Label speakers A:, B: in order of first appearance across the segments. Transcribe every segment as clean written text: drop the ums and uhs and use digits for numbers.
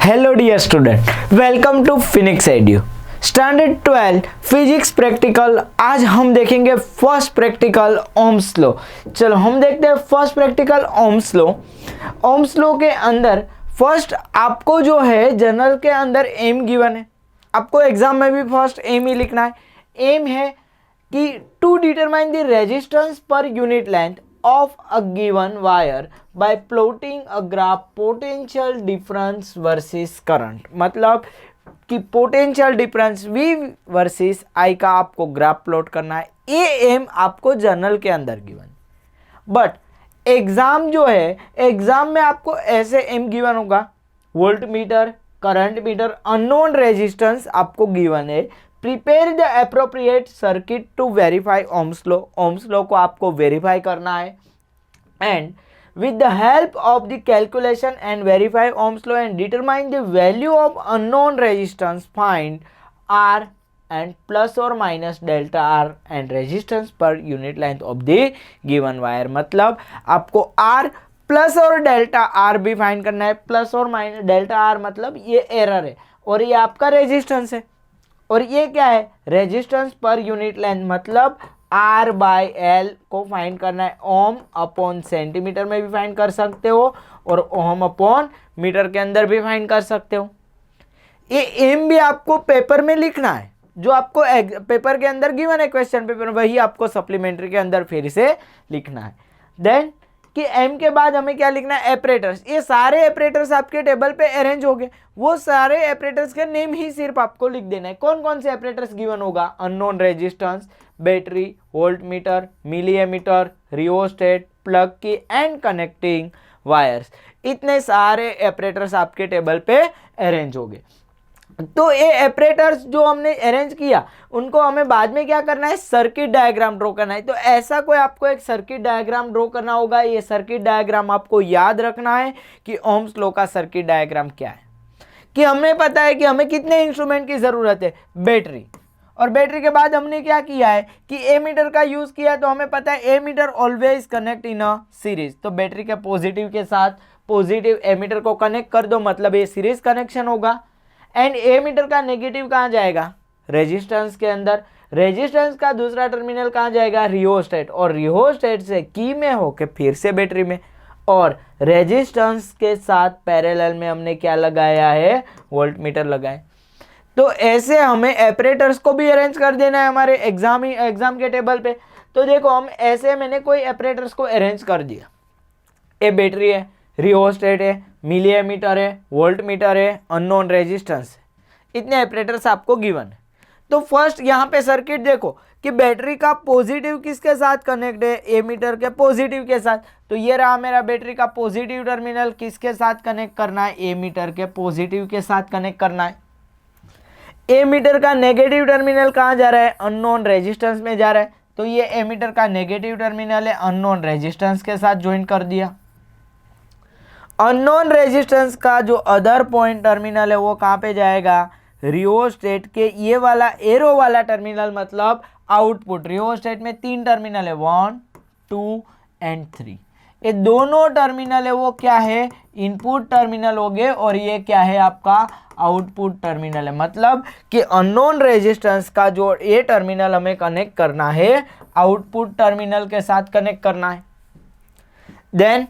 A: Hello dear student, welcome to Phoenix Edu standard 12 physics practical. आज हम देखेंगे first practical Ohm's law. चलो हम देखते हैं first practical ohms law. Ohm's law के अंदर फर्स्ट आपको जो है जनरल के अंदर एम गिवन है, आपको एग्जाम में भी फर्स्ट एम ही लिखना है। एम है कि to determine the resistance per unit length of a given wire by plotting a graph potential difference versus current। मतलब कि potential difference V versus I का आपको ग्राफ प्लॉट करना है। ये एम आपको जर्नल के अंदर गिवन, बट एग्जाम जो है एग्जाम में आपको ऐसे एम गिवन होगा, voltmeter, current meter, unknown resistance आपको गिवन है। Prepare the appropriate circuit to verify Ohm's law. Ohm's law को आपको वेरीफाई करना है and with the help of the calculation and verify Ohm's law and determine the value of unknown resistance, find R and plus or minus delta R and resistance per unit length of the given wire। मतलब आपको R plus और delta R भी find करना है। Plus और minus delta R मतलब ये error है और ये आपका रेजिस्टेंस है, और ये क्या है, रेजिस्टेंस पर यूनिट लेंथ मतलब R बाई एल को फाइंड करना है। ओम अपॉन सेंटीमीटर में भी फाइंड कर सकते हो और ओम अपॉन मीटर के अंदर भी फाइंड कर सकते हो। ये एम भी आपको पेपर में लिखना है, जो आपको पेपर के अंदर गिवन है क्वेश्चन पेपर में, वही आपको सप्लीमेंट्री के अंदर फिर से लिखना है। देन कि एम के बाद हमें क्या लिखना है, एपरेटर्स। ये सारे एपरेटर्स आपके टेबल पे अरेंज हो गए, वो सारे एपरेटर्स के नेम ही सिर्फ आपको लिख देना है। कौन कौन से एपरेटर्स गिवन होगा, unknown resistance, battery, voltmeter, milliammeter, rheostat, plug key and connecting wires. इतने सारे एपरेटर्स आपके टेबल पे अरेंज हो गए। तो ये एपरेटर्स जो हमने अरेंज किया उनको हमें बाद में क्या करना है, सर्किट डायग्राम ड्रॉ करना है। तो ऐसा कोई आपको एक सर्किट डायग्राम ड्रॉ करना होगा। ये सर्किट डायग्राम आपको याद रखना है कि ओम्स लॉ का सर्किट डायग्राम क्या है। कि हमें पता है कि हमें कितने इंस्ट्रूमेंट की जरूरत है, बैटरी, और बैटरी के बाद हमने क्या किया है कि ए मीटर का यूज किया। तो हमें पता है ammeter always connect in a series. तो बैटरी के पॉजिटिव के साथ पॉजिटिव ए मीटर को कनेक्ट कर दो, मतलब ये सीरीज कनेक्शन होगा। एंड ए मीटर का नेगेटिव कहाँ जाएगा, रेजिस्टेंस के अंदर। रेजिस्टेंस का दूसरा टर्मिनल कहाँ जाएगा, रियोस्टेट, और रियोस्टेट से की में होके फिर से बैटरी में। और रेजिस्टेंस के साथ पैरेलल में हमने क्या लगाया है, वोल्ट मीटर लगाए। तो ऐसे हमें एपरेटर्स को भी अरेंज कर देना है हमारे एग्जाम के टेबल पे। तो देखो हम ऐसे मैंने कोई एपरेटर्स को अरेंज कर दिया। ये बैटरी है, रियोस्टेट है, मिलीएमीटर है, वोल्ट मीटर है, अननोन रेजिस्टेंस है। इतने एपरेटर्स आपको गिवन है। तो फर्स्ट यहाँ पे सर्किट देखो कि बैटरी का पॉजिटिव किसके साथ कनेक्ट है, ए मीटर के पॉजिटिव के साथ। तो ये रहा मेरा बैटरी का पॉजिटिव टर्मिनल, किसके साथ कनेक्ट करना है, ए मीटर के पॉजिटिव के साथ कनेक्ट करना है। ए मीटर का नेगेटिव टर्मिनल कहाँ जा रहा है, अननोन रेजिस्टेंस में जा रहा है। तो ये ए मीटर का नेगेटिव टर्मिनल है, अननोन रेजिस्टेंस के साथ ज्वाइन कर दिया। अननोन रेजिस्टेंस का जो अदर पॉइंट टर्मिनल है वो कहाँ पे जाएगा, रियोस्टेट के ये वाला एरो वाला टर्मिनल, मतलब आउटपुट। रियोस्टेट में 3 टर्मिनल है, 1, 2 एंड 3। ये दोनों टर्मिनल है वो क्या है, इनपुट टर्मिनल हो गए, और ये क्या है आपका आउटपुट टर्मिनल है। मतलब कि अननोन रेजिस्टेंस का जो ये टर्मिनल हमें कनेक्ट करना है, आउटपुट टर्मिनल के साथ कनेक्ट करना है। देन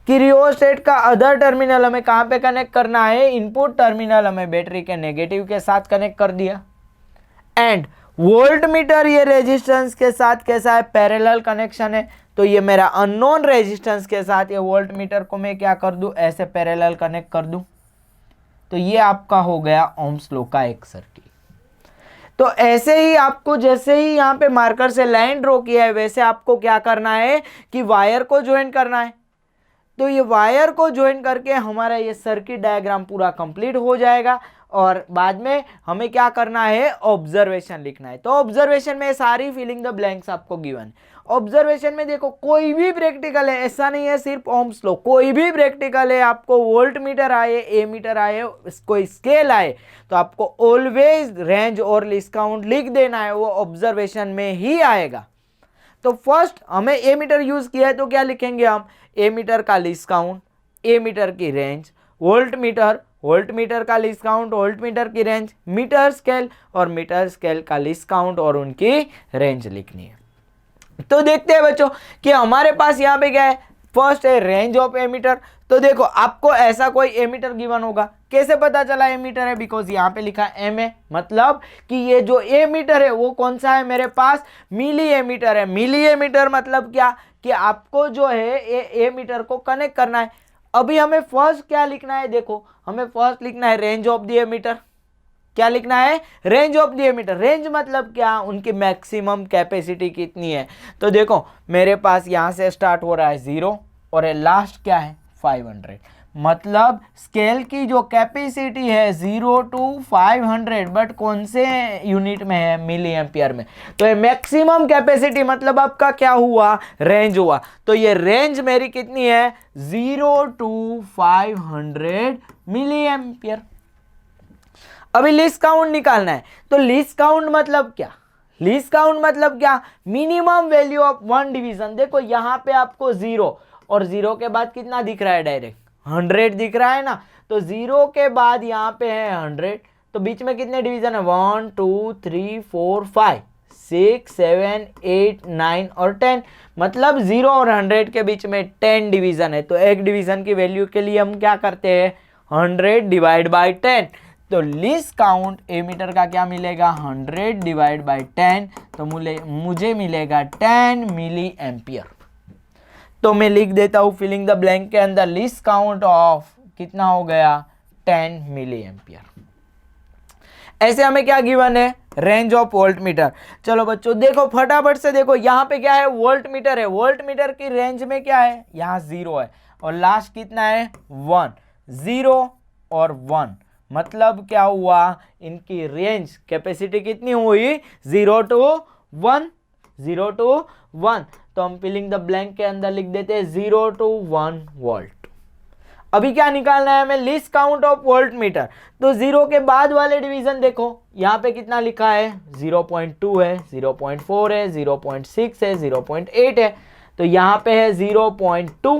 A: कि रियोस्टेट का अदर टर्मिनल हमें कहाँ पे कनेक्ट करना है, इनपुट टर्मिनल हमें बैटरी के नेगेटिव के साथ कनेक्ट कर दिया। एंड वोल्ट मीटर ये रेजिस्टेंस के साथ कैसा है, पैरेलल कनेक्शन है। तो ये मेरा अननोन रेजिस्टेंस के साथ ये वोल्ट मीटर को मैं क्या कर दूं, ऐसे पैरेलल कनेक्ट कर दूं। तो ये आपका हो गया ओम्स लॉ का एक सर्किट। तो ऐसे ही आपको जैसे ही यहाँ पे मार्कर से लाइन ड्रॉ किया है वैसे आपको क्या करना है कि वायर को ज्वाइन करना है। तो ये वायर को ज्वाइन करके हमारा ये सर्किट डायग्राम पूरा कंप्लीट हो जाएगा। और बाद में हमें क्या करना है, ऑब्जर्वेशन लिखना है। तो ऑब्जर्वेशन में सारी फिलिंग द ब्लैंक्स आपको गिवन। ऑब्जर्वेशन में देखो कोई भी प्रैक्टिकल है, ऐसा नहीं है सिर्फ ओम्स लॉ, कोई भी प्रैक्टिकल है, आपको वोल्ट मीटर आए, ए मीटर आए, कोई स्केल आए, तो आपको ऑलवेज रेंज और लिस्ट काउंट लिख देना है, वो ऑब्जर्वेशन में ही आएगा। तो फर्स्ट हमें ए मीटर यूज किया है तो क्या लिखेंगे हम, ए मीटर का लिस्ट काउंट, ए मीटर की range, volt meter, volt meter का लीस्ट काउंट, वोल्ट मीटर की रेंज, मीटर स्केल और मीटर स्केल का लीस्ट काउंट और उनकी रेंज लिखनी है। तो देखते हैं बच्चों कि हमारे पास यहाँ पे क्या है, फर्स्ट है रेंज ऑफ एमीटर। तो देखो आपको ऐसा कोई एमीटर गिवन होगा, कैसे पता चला एमीटर है, बिकॉज यहाँ पे लिखा एम है, मतलब कि ये जो एमीटर है वो कौन सा है, मेरे पास मिली एमीटर है। मिली एमीटर मतलब क्या कि आपको जो है एमीटर को कनेक्ट करना है। अभी हमें फर्स्ट क्या लिखना है, देखो हमें फर्स्ट लिखना है रेंज ऑफ द एमीटर। क्या लिखना है, range of the ammeter. Range मतलब क्या, उनकी मैक्सिमम कैपेसिटी कितनी है। तो देखो मेरे पास यहां से स्टार्ट हो रहा है 0 और लास्ट क्या है 500, मतलब स्केल की जो कैपेसिटी है 0 to 500, बट कौन से यूनिट में है, मिली एम्पियर में। तो ये मैक्सिमम कैपेसिटी मतलब आपका क्या हुआ, रेंज हुआ। तो ये रेंज मेरी कितनी है, 0 to 500 मिली एम्पियर। अभी लीस्ट काउंट निकालना है। तो लीस्ट काउंट मतलब क्या, लीस्ट काउंट मतलब क्या, minimum value of one division. देखो यहाँ पे आपको 0 और 0 के बाद कितना दिख रहा है, डायरेक्ट 100 दिख रहा है ना। तो 0 के बाद यहाँ पे है 100, तो बीच में कितने डिवीजन है, 1 2 3 4 5 6 7 8 9 और 10, मतलब 0 और 100 के बीच में 10 डिवीजन है। तो एक डिवीजन की वैल्यू के लिए हम क्या करते हैं, 100 डिवाइड बाई 10। तो लीस्ट काउंट एमीटर का क्या मिलेगा, 100 डिवाइड बाई 10, तो मुझे मिलेगा 10 मिली एम्पियर। तो मैं लिख देता हूं फिलिंग द ब्लैंक के अंदर, लीस्ट काउंट ऑफ कितना हो गया, 10 मिली एम्पियर। ऐसे हमें क्या गिवन है, रेंज ऑफ वोल्ट मीटर। चलो बच्चों देखो फटाफट से देखो, यहाँ पे क्या है, वोल्ट मीटर है। वोल्ट मीटर की रेंज में क्या है, यहाँ 0 है और लास्ट कितना है 1, 0 और 1, मतलब क्या हुआ, इनकी रेंज कैपेसिटी कितनी हुई, 0 to 1, 0 to 1। तो हम फिलिंग द ब्लैंक के अंदर लिख देते हैं 0 to 1 वोल्ट। अभी क्या निकालना है हमें, least count of volt meter. तो 0 के बाद वाले डिवीजन देखो, यहाँ पे कितना लिखा है, 0.2 है, 0.4 है, 0.6 है, 0.8 है। तो यहाँ पे है 0.2,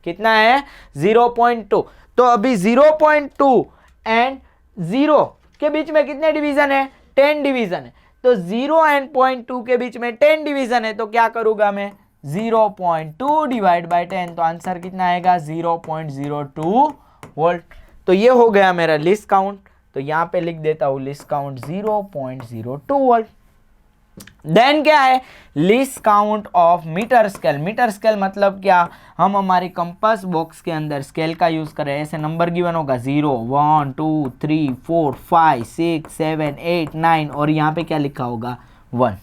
A: कितना है 0.2। तो अभी 0.2 एंड 0 के बीच में कितने डिवीजन है, 10 डिवीजन है। तो 0 एंड 0.2 के बीच में 10 डिवीजन है, तो क्या करूंगा मैं, 0.2 डिवाइड बाई 10, तो आंसर कितना आएगा 0.02 वोल्ट। तो ये हो गया मेरा लिस्ट काउंट। तो यहाँ पे लिख देता हूँ लिस्ट काउंट 0.02 वोल्ट। देन क्या है, least count of meter scale. Meter scale मतलब क्या, हम हमारे कंपास बॉक्स के अंदर स्केल का यूज करें, ऐसे नंबर गिवन होगा 0 1 2 3 4 5 6 7 8 9 और यहाँ पे क्या लिखा होगा 1।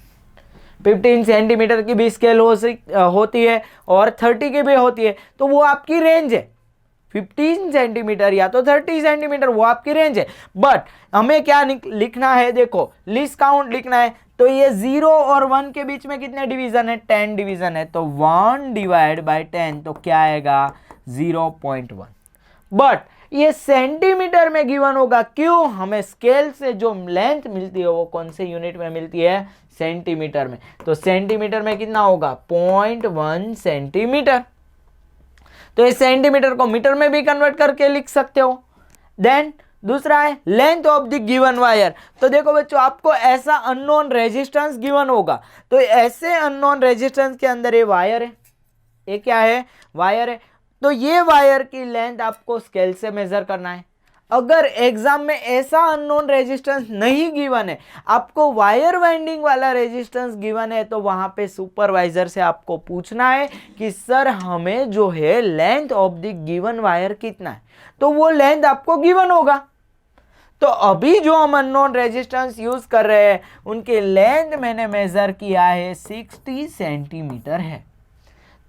A: 15 सेंटीमीटर की भी स्केल होती है और 30 की भी होती है, तो वो आपकी रेंज है। 15 सेंटीमीटर या तो 30 सेंटीमीटर, वो आपकी रेंज है। बट हमें क्या लिखना है, देखो लीस्ट काउंट लिखना है। तो ये 0 और 1 के बीच में कितने डिवीजन है, 10 डिवीजन है। तो 1 डिवाइड बाई 10, तो क्या आएगा 0.1। बट ये सेंटीमीटर में गिवन होगा, क्यों, हमें स्केल से जो लेंथ मिलती है वो कौन से यूनिट में मिलती है, सेंटीमीटर में। तो सेंटीमीटर में कितना होगा 0.1 सेंटीमीटर। तो इस सेंटीमीटर को मीटर में भी कन्वर्ट करके लिख सकते हो। देन दूसरा है length of the given wire. तो देखो बच्चों, आपको ऐसा अननोन रेजिस्टेंस गिवन होगा, तो ऐसे अननोन रेजिस्टेंस के अंदर ये वायर है, ये क्या है, वायर है। तो ये वायर की लेंथ आपको स्केल से मेजर करना है। अगर एग्जाम में ऐसा अननोन रेजिस्टेंस नहीं गिवन है, आपको वायर वाइंडिंग वाला रेजिस्टेंस गिवन है, तो वहां पे सुपरवाइजर से आपको पूछना है कि सर हमें जो है length of the given wire कितना है, तो वो लेंथ आपको गिवन होगा। तो अभी जो हम अननोन रेजिस्टेंस यूज कर रहे हैं, उनकी लेंथ मैंने मेजर किया है 60 सेंटीमीटर है।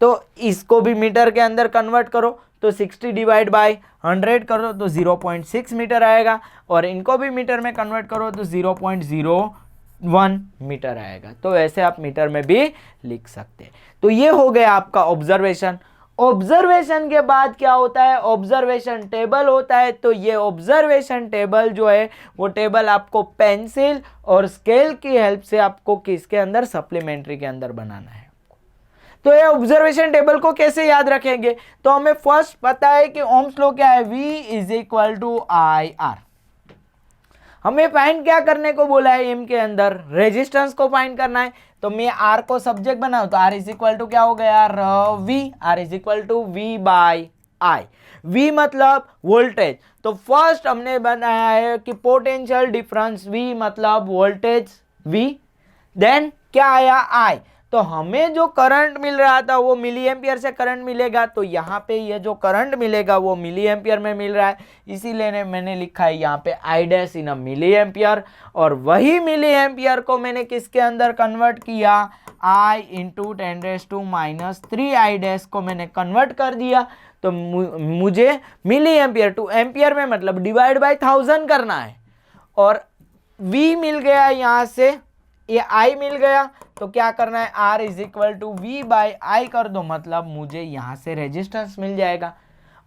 A: तो इसको भी मीटर के अंदर कन्वर्ट करो, तो 60 डिवाइड बाई 100 करो तो 0.6 मीटर आएगा, और इनको भी मीटर में कन्वर्ट करो तो 0.01 मीटर आएगा। तो ऐसे आप मीटर में भी लिख सकते हैं। तो ये हो गया आपका ऑब्जर्वेशन। ऑब्जर्वेशन के बाद क्या होता है, ऑब्जर्वेशन टेबल होता है। तो ये ऑब्जर्वेशन टेबल जो है, वो टेबल आपको पेंसिल और स्केल की हेल्प से आपको किसके अंदर, सप्लीमेंट्री के अंदर बनाना है। तो ये ऑब्जर्वेशन टेबल को कैसे याद रखेंगे, तो हमें फर्स्ट पता है कि ओम्स लॉ क्या है, V is equal to I R. हमें फाइंड क्या करने को बोला है, एम के अंदर रेजिस्टेंस को फाइंड करना है। तो मैं आर को सब्जेक्ट बनाऊं तो आर इज इक्वल टू क्या हो गया, V, R is equal to V by I. V मतलब वोल्टेज, तो फर्स्ट हमने बनाया है कि पोटेंशियल डिफरेंस V मतलब वोल्टेज V, देन क्या आया I। तो हमें जो करंट मिल रहा था वो मिली एम्पियर से करंट मिलेगा, तो यहाँ पे ये जो करंट मिलेगा वो मिली एम्पियर में मिल रहा है, इसीलिए मैंने लिखा है यहाँ पे I dash in milliampere. और वही मिली एम्पियर को मैंने किसके अंदर कन्वर्ट किया, I इंटू 10⁻³ I डैश को मैंने कन्वर्ट कर दिया। तो मुझे मिली एम्पियर टू एम्पियर में मतलब डिवाइड बाय 1000 करना है, और V मिल गया यहाँ से, ये I मिल गया, तो क्या करना है, R is equal to V by I कर दो, मतलब मुझे यहाँ से रेजिस्टेंस मिल जाएगा।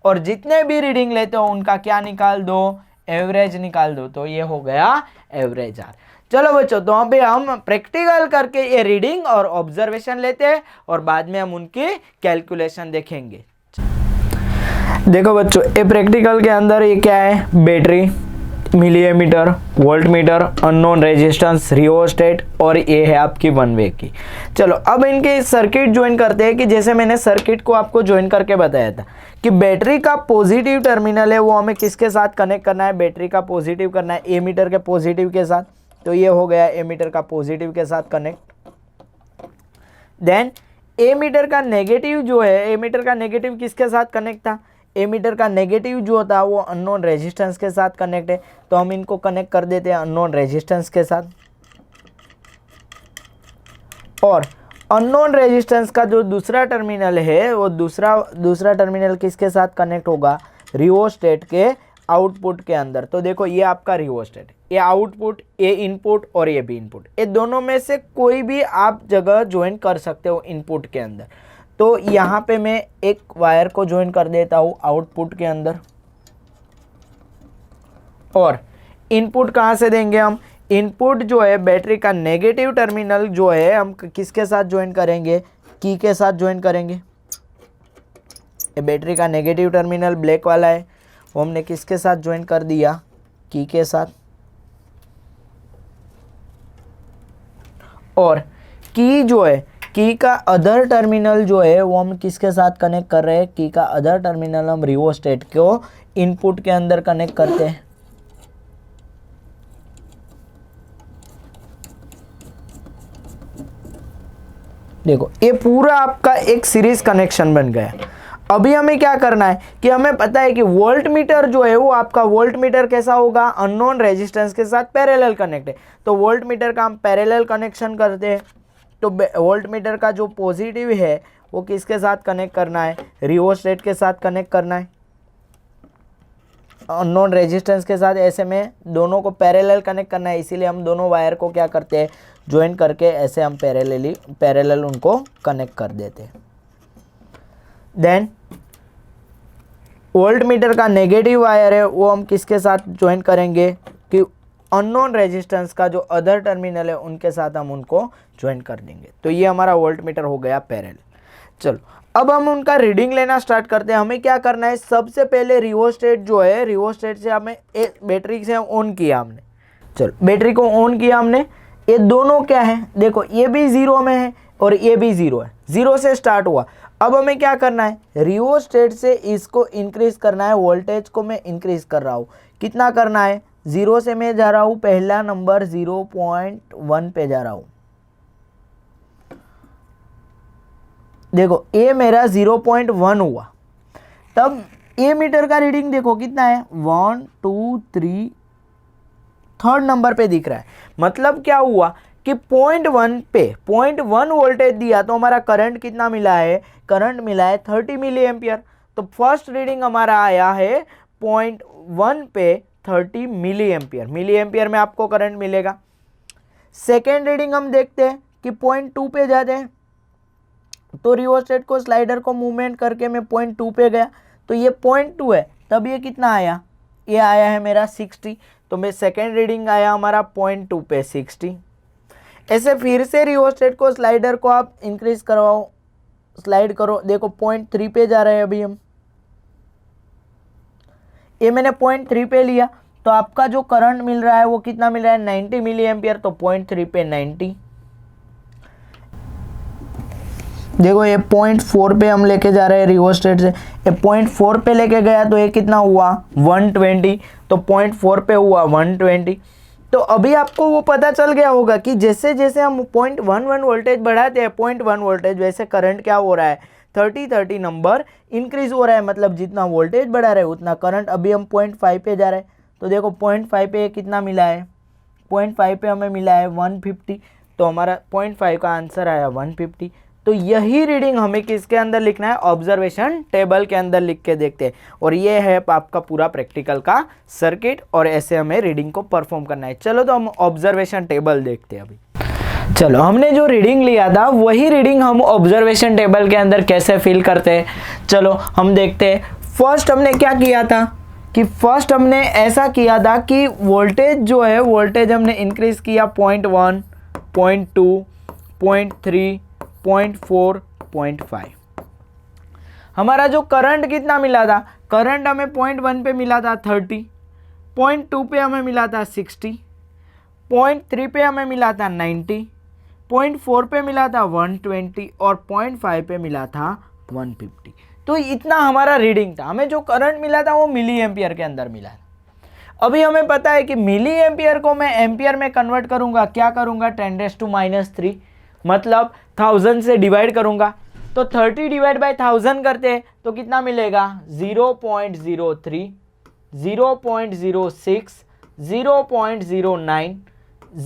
A: और जितने भी रीडिंग लेते हो उनका क्या निकाल दो, एवरेज निकाल दो, तो ये हो गया एवरेज R। चलो बच्चों, तो अभी हम प्रैक्टिकल करके ये रीडिंग और ऑब्जर्वेशन लेते हैं और बाद में हम उनकी कैलकुलेशन देखेंगे। देखो बच्चों, ये प्रैक्टिकल के अंदर ये क्या है, battery, milliammeter, voltmeter, unknown resistance, rheostat, और ये है आपकी वन वे की। चलो अब इनके सर्किट ज्वाइन करते हैं कि जैसे मैंने सर्किट को आपको ज्वाइन करके बताया था कि बैटरी का पॉजिटिव टर्मिनल है वो हमें किसके साथ कनेक्ट करना है, बैटरी का पॉजिटिव करना है एमीटर के पॉजिटिव के साथ। तो ये हो गया एमीटर का पॉजिटिव के साथ कनेक्ट। देन एमीटर का नेगेटिव जो है, एमीटर का नेगेटिव किसके साथ कनेक्ट था, एमीटर का नेगेटिव जो था वो अननोन रेजिस्टेंस के साथ कनेक्ट है, तो हम इनको कनेक्ट कर देते हैं अननोन रेजिस्टेंस के साथ। और अननोन रेजिस्टेंस का जो दूसरा टर्मिनल है वो दूसरा टर्मिनल किसके साथ कनेक्ट होगा, रिओस्टेट के आउटपुट के अंदर। तो देखो ये आपका रिओस्टेट, ये आउटपुट, ये इनपुट और ये भी इनपुट, ये दोनों में से कोई भी आप जगह ज्वाइन कर सकते हो इनपुट के अंदर। तो यहाँ पे मैं एक वायर को ज्वाइन कर देता हूँ आउटपुट के अंदर, और इनपुट कहाँ से देंगे हम, इनपुट जो है बैटरी का नेगेटिव टर्मिनल जो है हम किसके साथ ज्वाइन करेंगे, की के साथ ज्वाइन करेंगे। ये बैटरी का नेगेटिव टर्मिनल ब्लैक वाला है, वो हमने किसके साथ ज्वाइन कर दिया, की के साथ। और की जो है, की का अदर टर्मिनल जो है वो हम किसके साथ कनेक्ट कर रहे हैं, की का अदर टर्मिनल हम रिओस्टेट को इनपुट के अंदर कनेक्ट करते हैं। देखो ये पूरा आपका एक सीरीज कनेक्शन बन गया। अभी हमें क्या करना है कि हमें पता है कि वोल्ट मीटर जो है वो आपका वोल्ट मीटर कैसा होगा, अननोन रेजिस्टेंस के साथ पैरेलल कनेक्ट है। तो वोल्ट मीटर का हम पैरेलल कनेक्शन करते हैं। तो वोल्ट मीटर का जो पॉजिटिव है वो किसके साथ कनेक्ट करना है, रिओस्टेट के साथ कनेक्ट करना है, अननोन रेजिस्टेंस के साथ। ऐसे में दोनों को पैरेलल कनेक्ट करना है, इसीलिए हम दोनों वायर को क्या करते हैं, ज्वाइन करके ऐसे हम पैरेलल उनको कनेक्ट कर देते हैं। देन वोल्ट मीटर का नेगेटिव वायर है वो हम किसके साथ ज्वाइन करेंगे कि अननोन रेजिस्टेंस का जो अदर टर्मिनल है उनके साथ हम उनको ज्वाइन कर देंगे। तो ये हमारा वोल्ट मीटर हो गया पैरेलल। चलो अब हम उनका रीडिंग लेना स्टार्ट करते हैं। हमें क्या करना है, सबसे पहले रिओस्टेट जो है, रिओस्टेट से हमें बैटरी से ऑन किया हमने। चलो बैटरी को ऑन किया हमने, ये दोनों क्या है, देखो ये भी जीरो में है और ये भी जीरो है, जीरो से स्टार्ट हुआ। अब हमें क्या करना है, रिओस्टेट से इसको इंक्रीज करना है, वोल्टेज को मैं इंक्रीज कर रहा हूँ। कितना करना है, जीरो से मैं जा रहा हूँ पहला नंबर 0.1 पे जा रहा हूँ। देखो ये मेरा 0.1 हुआ। तब ए मीटर का रीडिंग देखो कितना है, 1 2 3, थर्ड नंबर पे दिख रहा है। मतलब क्या हुआ कि 0.1 पे 0.1 वोल्टेज दिया तो हमारा करंट कितना मिला है, करंट मिला है 30 मिली एम्पियर। तो फर्स्ट रीडिंग हमारा आया है 0.1 पे 30 मिली एम्पियर। मिली एम्पियर में आपको करंट मिलेगा। सेकेंड रीडिंग हम देखते हैं कि 0.2 पे जाते हैं। तो रिओस्टेट को स्लाइडर को मूवमेंट करके मैं 0.2 पे गया, तो ये 0.2 है। तब ये कितना आया, ये आया है मेरा 60। तो मैं सेकेंड रीडिंग आया हमारा 0.2 पे 60। ऐसे फिर से रिओस्टेट को स्लाइडर को आप इंक्रीज करवाओ, स्लाइड करो, देखो 0.3 पे जा रहे हैं अभी हम, ये मैंने 0.3 पे लिया तो आपका जो करंट मिल रहा है वो कितना मिल रहा है 90 मिली एम्पियर, तो 0.3 पे 90। देखो ये 0.4 पे हम लेके जा रहे हैं रिवर्स रेट से, ये 0.4 पे लेके गया तो ये कितना हुआ 120, तो 0.4 पे हुआ 120। तो अभी आपको वो पता चल गया होगा कि जैसे जैसे हम 0.11 वोल्टेज बढ़ाते हैं 0.1 वोल्टेज, वैसे करंट क्या हो रहा है 30 नंबर इंक्रीज हो रहा है, मतलब जितना वोल्टेज बढ़ा रहे उतना करंट। अभी हम 0.5 पे जा रहे हैं तो देखो 0.5 पे कितना मिला है, 0.5 पे हमें मिला है 150, तो हमारा 0.5 का आंसर आया 150। तो यही रीडिंग हमें किसके अंदर लिखना है, ऑब्जर्वेशन टेबल के अंदर लिख के देखते हैं। और ये है आपका पूरा प्रैक्टिकल का सर्किट, और ऐसे हमें रीडिंग को परफॉर्म करना है। चलो तो हम ऑब्जर्वेशन टेबल देखते हैं अभी। चलो हमने जो रीडिंग लिया था वही रीडिंग हम ऑब्जर्वेशन टेबल के अंदर कैसे फिल करते हैं, चलो हम देखते हैं। फर्स्ट हमने क्या किया था कि फर्स्ट हमने ऐसा किया था कि वोल्टेज जो है वोल्टेज हमने इंक्रीज किया 0.1, 0.2, 0.3, 0.4, 0.5। हमारा जो करंट कितना मिला था, करंट हमें 0.1 पे मिला था 30, 0.2 पे हमें मिला था 60, 0.3 पे हमें मिला था 90, 0.4 पे मिला था 120 और 0.5 पे मिला था 150। तो इतना हमारा रीडिंग था। हमें जो करंट मिला था वो मिली एम्पियर के अंदर मिला। अभी हमें पता है कि मिली एम्पियर को मैं एम्पियर में कन्वर्ट करूंगा, क्या करूंगा 10⁻⁻3, मतलब 1000 से डिवाइड करूंगा। तो 30 डिवाइड बाय 1000 करते हैं तो कितना मिलेगा 0.03, 0.06, 0.09,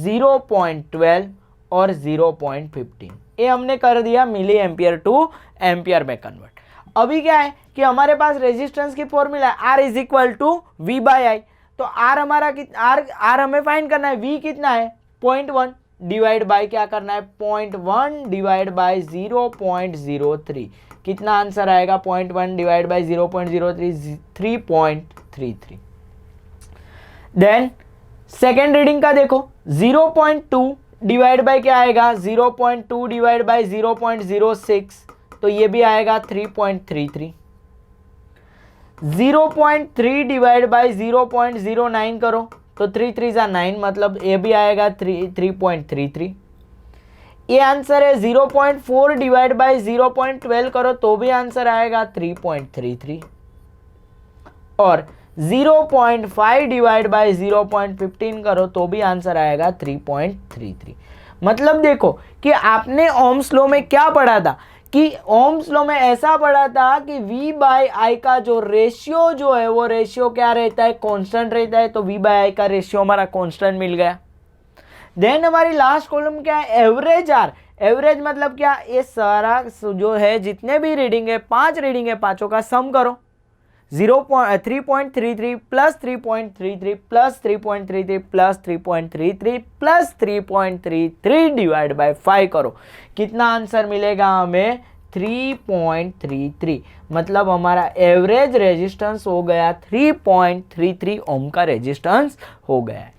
A: 0.12 और 0.15। ये हमने कर दिया मिली एम्पियर टू एम्पियर में कन्वर्ट। अभी क्या है कि हमारे पास रेजिस्टेंस की फॉर्मूला है R is equal to V by I. तो R हमारा R हमें फाइंड करना है, V कितना है 0.1 डिवाइड बाय क्या करना है 0.1 डिवाइड बाय 0.03। कितना आंसर आएगा 0.1 divide by 0.03, 3.33। Then second reading का देखो 0.2 डिवाइड बाय क्या आएगा 0.2 डिवाइड बाय 0.06, तो ये भी आएगा 3.33। 0.3 डिवाइड बाय 0.09 करो तो 3 3 जा 9, मतलब ये भी आएगा 3.33। ये आंसर है 0.4 डिवाइड बाय 0.12 करो तो भी आंसर आएगा 3.33। और 0.5 डिवाइड बाय 0.15 करो तो भी आंसर आएगा 3.33। मतलब देखो कि आपने ओम्स लॉ में क्या पढ़ा था कि ओम्स लॉ में ऐसा पढ़ा था कि V बाय आई का जो रेशियो जो है वो रेशियो क्या रहता है कांस्टेंट रहता है। तो V बाय आई का रेशियो हमारा कांस्टेंट मिल गया। देन हमारी लास्ट कॉलम क्या है एवरेज R। एवरेज मतलब क्या, ये सारा जो है जितने भी रीडिंग है 5 रीडिंग है पांचों का सम करो 3.33 plus 3.33 plus 3.33 plus 3.33 plus 3.33 divide by 5 करो, कितना आंसर मिलेगा हमें 3.33। मतलब हमारा एवरेज रेजिस्टेंस हो गया 3.33 ओम का रेजिस्टेंस हो गया है।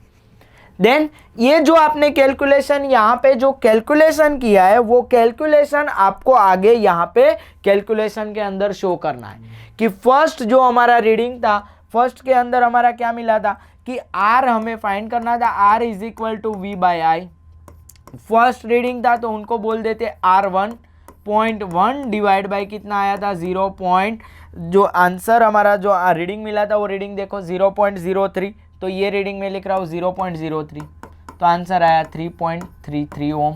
A: देन ये जो आपने कैलकुलेशन यहाँ पे जो कैलकुलेशन किया है वो कैलकुलेशन आपको आगे यहाँ पे कैलकुलेशन के अंदर शो करना है कि फर्स्ट जो हमारा रीडिंग था फर्स्ट के अंदर हमारा क्या मिला था कि R हमें फाइंड करना था, R is equal to V by I. First reading था तो उनको बोल देते R1, 0.1 डिवाइड बाई कितना आया था 0. जो आंसर हमारा जो रीडिंग मिला था वो रीडिंग देखो 0.03, तो ये रीडिंग में लिख रहा हूँ 0.03, तो आंसर आया 3.33 ओम।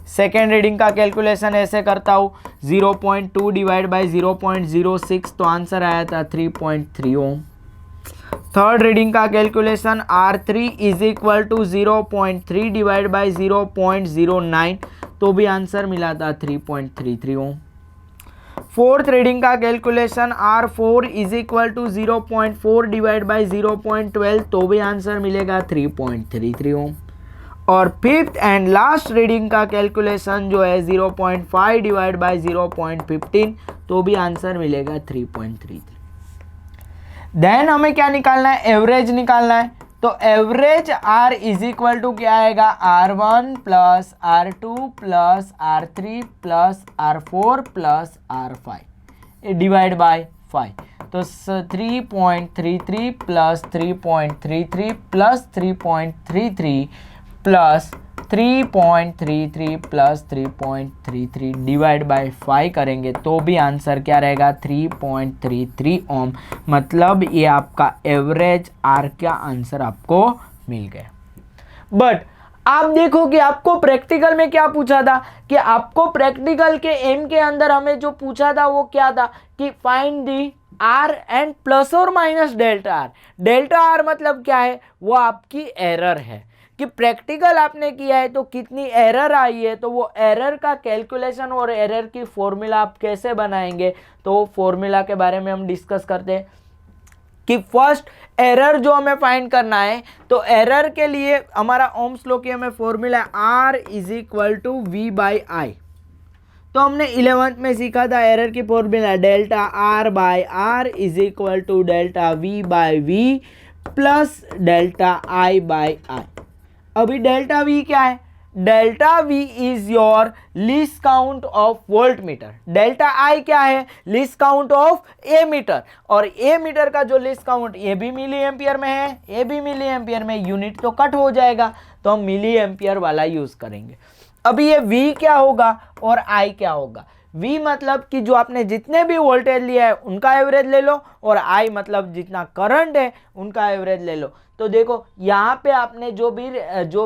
A: सेकेंड रीडिंग का कैलकुलेशन ऐसे करता हूँ 0.2 डिवाइड बाई 0.06, तो आंसर आया था 3.3 ओम। थर्ड रीडिंग का calculation R3 is equal to 0.3 divide by 0.09, तो भी आंसर मिला था 3.33 ओम। फोर्थ रीडिंग का calculation R4 is equal to 0.4 divide by 0.12, तो भी आंसर मिलेगा 3.33 ओम। और फिफ्थ एंड लास्ट रीडिंग का कैलकुलेशन जो है 0.5 डिवाइड बाई 0.15, तो भी आंसर मिलेगा 3.33। देन हमें क्या निकालना है एवरेज निकालना है। तो average R is equal to क्या आएगा, R1 plus R2 plus R3 plus R4 plus R5 divide by 5। तो 3.33 plus 3.33 plus 3.33 plus 3.33 plus 3.33 divide by 5 करेंगे तो भी आंसर क्या रहेगा, 3.33 ओम। मतलब ये आपका एवरेज आर का आंसर आपको मिल गया। बट आप देखो कि आपको प्रैक्टिकल में क्या पूछा था, कि आपको प्रैक्टिकल के एम के अंदर हमें जो पूछा था वो क्या था कि find the R and plus और minus delta R. Delta R मतलब क्या है, वो आपकी एरर है कि प्रैक्टिकल आपने किया है तो कितनी एरर आई है, तो वो एरर का कैलकुलेशन और एरर की फॉर्मूला आप कैसे बनाएंगे, तो फॉर्मूला के बारे में हम डिस्कस करते हैं कि फर्स्ट एरर जो हमें फाइंड करना है, तो एरर के लिए हमारा ओम्स लॉ की हमें formula R is equal to V by I. तो हमने 11th में सीखा था एरर की formula delta R by R is equal to delta V by V plus delta I by I. अभी डेल्टा V क्या है, delta V is your least count of voltmeter, delta I क्या है, least count of ammeter, और ammeter का जो least count ये भी मिली एम्पियर में है, ये भी मिली एम्पियर में, यूनिट तो कट हो जाएगा तो हम मिली एम्पियर वाला यूज करेंगे। अभी ये V क्या होगा और I क्या होगा, V मतलब कि जो आपने जितने भी वोल्टेज लिया है उनका एवरेज ले लो, और I मतलब जितना करंट है उनका एवरेज ले लो। तो देखो यहाँ पे आपने जो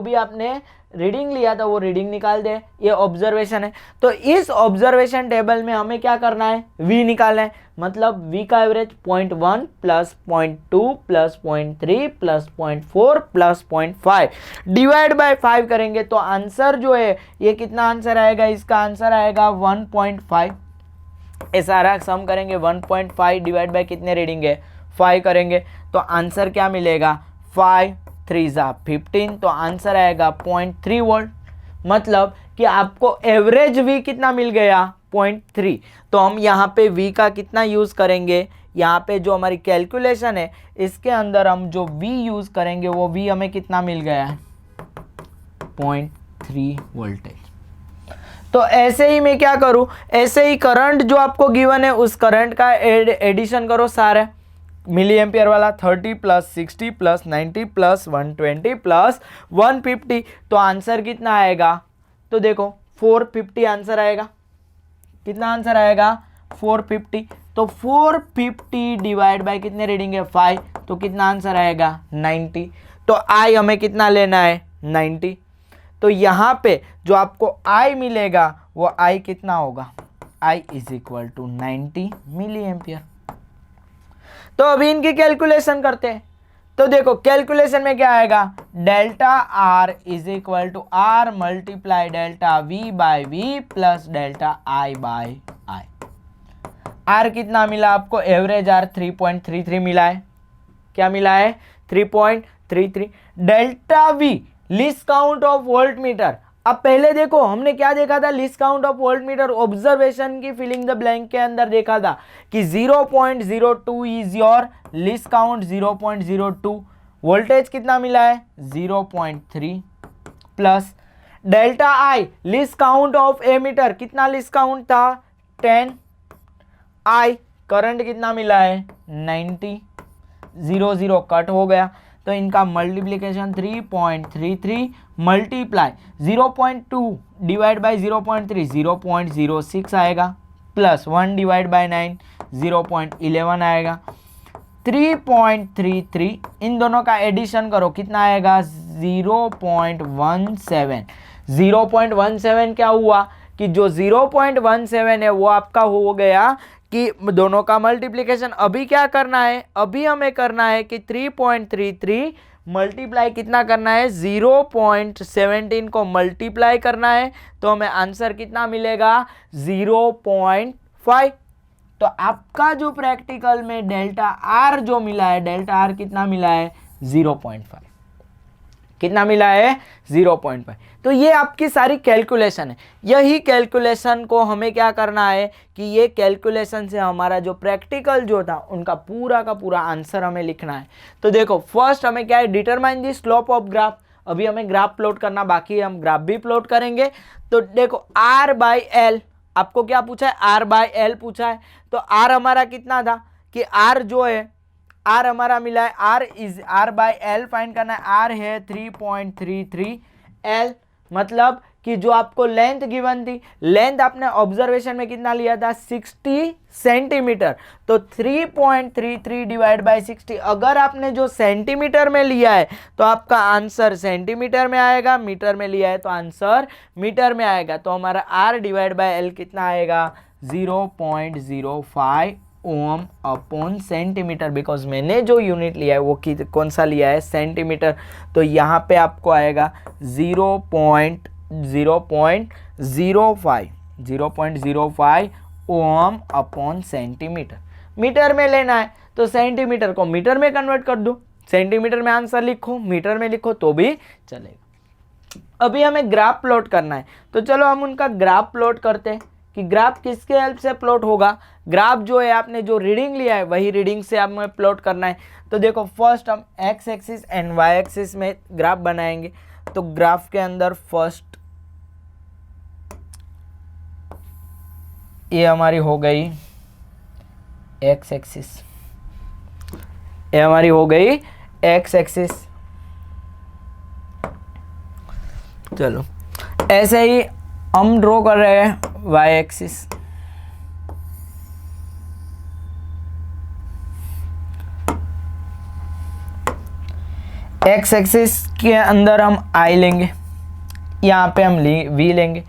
A: भी आपने रीडिंग लिया था वो रीडिंग निकाल दे, ये ऑब्जर्वेशन है। तो इस ऑब्जर्वेशन टेबल में हमें क्या करना है, V निकालना है। मतलब V का average 0.1 plus 0.2 plus 0.3 plus 0.4 plus 0.5 divide by 5 करेंगे तो आंसर जो है ये कितना आंसर आएगा, इसका आंसर आएगा 1.5। ये सारा सम करेंगे 1.5 डिवाइड बाय कितने रीडिंग है, 5 करेंगे तो आंसर क्या मिलेगा, 5 3 जा 15, तो आंसर आएगा 0.3 वोल्ट। मतलब कि आपको एवरेज V कितना मिल गया, 0.3। तो हम यहाँ पे V का कितना यूज़ करेंगे, यहाँ पे जो हमारी कैलकुलेशन है इसके अंदर हम जो V यूज़ करेंगे वो V हमें कितना मिल गया है, 0.3 वोल्टेज। तो ऐसे ही मैं क्या करूँ, ऐसे ही करंट जो आपको गिवन है उस करंट का एडिशन करो सारे, मिली एम्पियर वाला 30 प्लस 60 प्लस 90 प्लस 120 प्लस 150, तो आंसर कितना आएगा, तो देखो 450 आंसर आएगा। कितना आंसर आएगा, 450। तो 450 डिवाइड बाय कितने रीडिंग है, 5, तो कितना आंसर आएगा 90। तो I हमें कितना लेना है, 90। तो यहाँ पे जो आपको I मिलेगा वो I कितना होगा, I is equal to 90 milliampere. तो अभी इनकी कैलकुलेशन करते हैं। तो देखो कैलकुलेशन में क्या आएगा, delta R is equal to R multiply delta V by V plus delta I by I. R कितना मिला आपको, एवरेज R 3.33 मिला है। क्या मिला है, 3.33। Delta V least count of voltmeter. अब पहले देखो हमने क्या देखा था, least count of voltmeter observation की फिलिंग द ब्लैंक के अंदर देखा था कि 0.02 is your least count, 0.02। Voltage कितना मिला है, 0.3 plus delta I least count of ammeter, कितना लिस्ट काउंट था, 10। आई करंट कितना मिला है, 90। 0 0 कट हो गया तो इनका मल्टीप्लिकेशन 3.33 मल्टीप्लाई 0.2 डिवाइड बाई 0.3 0.06 आएगा, प्लस 1 डिवाइड बाई 9 0.11 आएगा। 3.33 इन दोनों का एडिशन करो कितना आएगा, 0.17। 0.17 क्या हुआ कि जो 0.17 है वो आपका हो गया कि दोनों का मल्टीप्लिकेशन। अभी क्या करना है, अभी हमें करना है कि 3.33 मल्टीप्लाई कितना करना है, 0.17 को मल्टीप्लाई करना है, तो हमें आंसर कितना मिलेगा, 0.5। तो आपका जो प्रैक्टिकल में डेल्टा आर जो मिला है, डेल्टा आर कितना मिला है, 0.5। कितना मिला है 0.5। तो ये आपकी सारी कैलकुलेशन है। यही कैलकुलेशन को हमें क्या करना है कि ये कैलकुलेशन से हमारा जो प्रैक्टिकल जो था उनका पूरा का पूरा आंसर हमें लिखना है। तो देखो फर्स्ट हमें क्या है, determine the slope of graph. अभी हमें ग्राफ प्लॉट करना बाकी है, हम ग्राफ भी प्लॉट करेंगे। तो देखो r/l, आपको क्या पूछा है, r/l पूछा है। तो r हमारा कितना था कि r जो है, r हमारा मिला है, r/l फाइंड करना है। r है 3.33 l, मतलब कि जो आपको लेंथ गिवन थी, लेंथ आपने ऑब्जर्वेशन में कितना लिया था 60 सेंटीमीटर। तो 3.33 डिवाइड बाय 60, अगर आपने जो सेंटीमीटर में लिया है तो आपका आंसर सेंटीमीटर में आएगा, मीटर में लिया है तो आंसर मीटर में आएगा। तो हमारा r डिवाइड बाय l कितना आएगा 0.05 ओम अपॉन सेंटीमीटर, बिकॉज मैंने जो यूनिट लिया है वो कौन सा लिया है, सेंटीमीटर। तो यहाँ पे आपको आएगा 0.05 ओम अपॉन सेंटीमीटर। मीटर में लेना है तो सेंटीमीटर को मीटर में कन्वर्ट कर दो, सेंटीमीटर में आंसर लिखो, मीटर में लिखो तो भी चलेगा। अभी हमें ग्राफ प्लॉट करना है, तो चलो हम उनका ग्राफ प्लॉट करते हैं कि ग्राफ किसके हेल्प से प्लॉट होगा। ग्राफ जो है आपने जो रीडिंग लिया है वही रीडिंग से हमें प्लॉट करना है। तो देखो फर्स्ट हम X axis and Y axis में ग्राफ बनाएंगे। तो ग्राफ के अंदर फर्स्ट ये हमारी हो गई एक्स एक्सिस, ये हमारी हो गई एक्स एक्सिस। चलो ऐसे ही हम ड्रॉ कर रहे हैं वाई एक्सिस। एक्स एक्सिस के अंदर हम आई लेंगे, यहाँ पे हम वी लेंगे।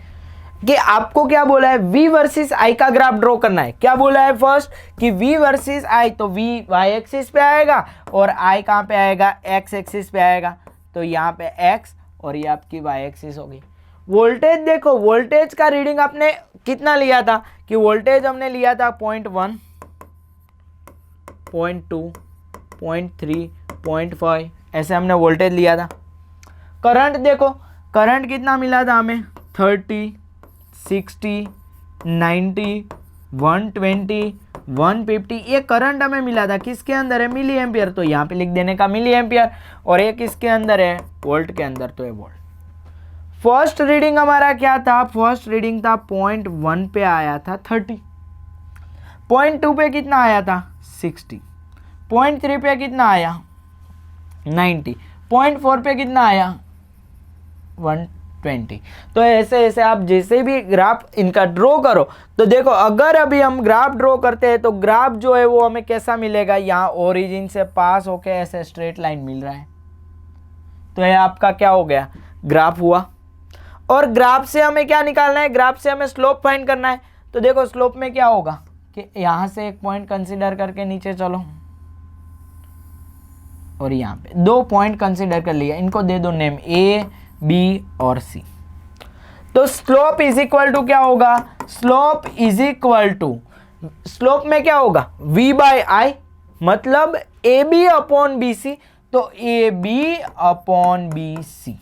A: कि आपको क्या बोला है, v वर्सेस i का ग्राफ ड्रॉ करना है। क्या बोला है फर्स्ट कि v वर्सेस i, तो v y एक्सिस पे आएगा और i कहाँ पे आएगा, x एक्सिस पे आएगा। तो यहाँ पे x और ये आपकी y एक्सिस होगी। वोल्टेज देखो, वोल्टेज का रीडिंग आपने कितना लिया था कि वोल्टेज हमने लिया था 0.1, 0.2, 0.3, 0.5, ऐसे हमने वोल्टेज लिया था। करंट देखो, करंट कितना मिला था हमें 30, 60, 90, 120, 150, ये करंट हमें मिला था। किसके अंदर है, मिली एम्पियर। तो यहाँ पे लिख देने का मिली एम्पियर। और ये किसके अंदर है, वोल्ट के अंदर, तो ये वोल्ट। फर्स्ट रीडिंग हमारा क्या था, फर्स्ट रीडिंग था 0.1 पे आया था 30, 0.2 पे कितना आया था 60, 0.3 पे कितना आया 90, 0.4 पे कितना आया 120। तो ऐसे ऐसे आप जैसे भी ग्राफ इनका ड्रॉ करो। तो देखो अगर अभी हम ग्राफ ड्रॉ करते हैं तो ग्राफ जो है वो हमें कैसा मिलेगा, यहाँ ओरिजिन से पास होके ऐसे स्ट्रेट लाइन मिल रहा है। तो ये आपका क्या हो गया, ग्राफ हुआ। और ग्राफ से हमें क्या निकालना है, ग्राफ से हमें स्लोप फाइंड करना है। तो देखो स्लोप में क्या होगा कि यहाँ से एक पॉइंट कंसीडर करके नीचे चलो और यहाँ पे 2 पॉइंट कंसीडर कर लिया, इनको दे दो नेम A, B और C। तो स्लोप इज इक्वल टू क्या होगा, slope is equal to, slope में क्या होगा V/I, मतलब AB अपॉन BC। तो AB upon BC।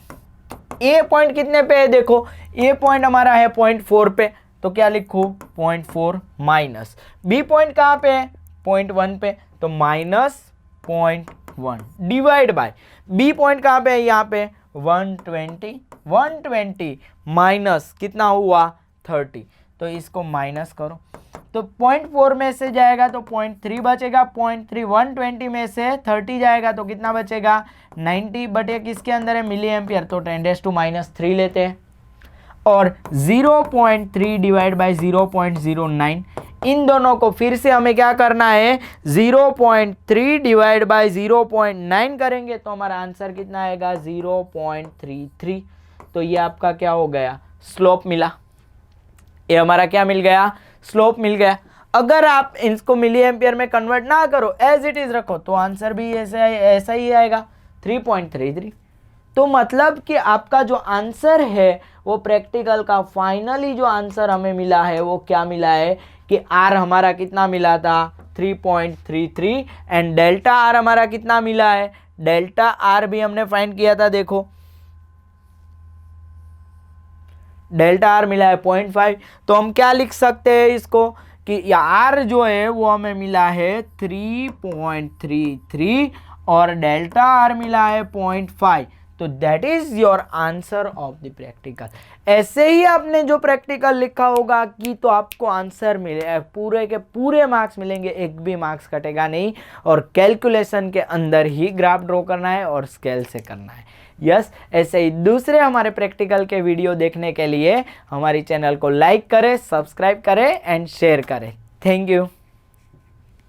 A: A point कितने पे है, देखो A पॉइंट हमारा है 0.4 पे, तो क्या लिखो 0.4 माइनस B पॉइंट कहाँ पे है 0.1 पे, तो minus 0.1 divide bye B point कहाँ पे है, यहाँ पे 120, 120 माइनस कितना हुआ 30। तो इसको माइनस करो, तो 0.4 में से जाएगा तो 0.3 बचेगा, 0.3 120 में से 30 जाएगा तो कितना बचेगा 90, बट ये किसके अंदर है मिली एम्पियर, तो 10⁻³ लेते हैं। और 0.3 डिवाइड बाई 0.09, इन दोनों को फिर से हमें क्या करना है 0.3 डिवाइड बाई 0.9 करेंगे तो हमारा आंसर कितना आएगा 0.33। तो ये आपका क्या हो गया, स्लोप मिला। ये हमारा क्या मिल गया, स्लोप मिल गया। अगर आप इसको मिली एम्पियर में कन्वर्ट ना करो, एज इट इज रखो, तो आंसर भी ऐसा ही आएगा 3.33। तो मतलब कि आपका जो आंसर है वो प्रैक्टिकल का फाइनली जो आंसर हमें मिला है वो क्या मिला है कि आर हमारा कितना मिला था 3.33 एंड डेल्टा आर हमारा कितना मिला है, डेल्टा आर भी हमने फाइंड किया था। देखो डेल्टा आर मिला है 0.5, तो हम क्या लिख सकते हैं इसको कि आर जो है वो हमें मिला है 3.33 और डेल्टा आर मिला है 0.5, तो that is your answer of the practical. ऐसे ही आपने जो प्रैक्टिकल लिखा होगा कि तो आपको आंसर मिले, पूरे के पूरे मार्क्स मिलेंगे, एक भी मार्क्स कटेगा नहीं, और कैलकुलेशन के अंदर ही ग्राफ ड्रॉ करना है और स्केल से करना है। यस, ऐसे ही दूसरे हमारे प्रैक्टिकल के वीडियो देखने के लिए हमारी चैनल को लाइक करें, सब्सक्राइब करें एंड शेयर करें। Thank you.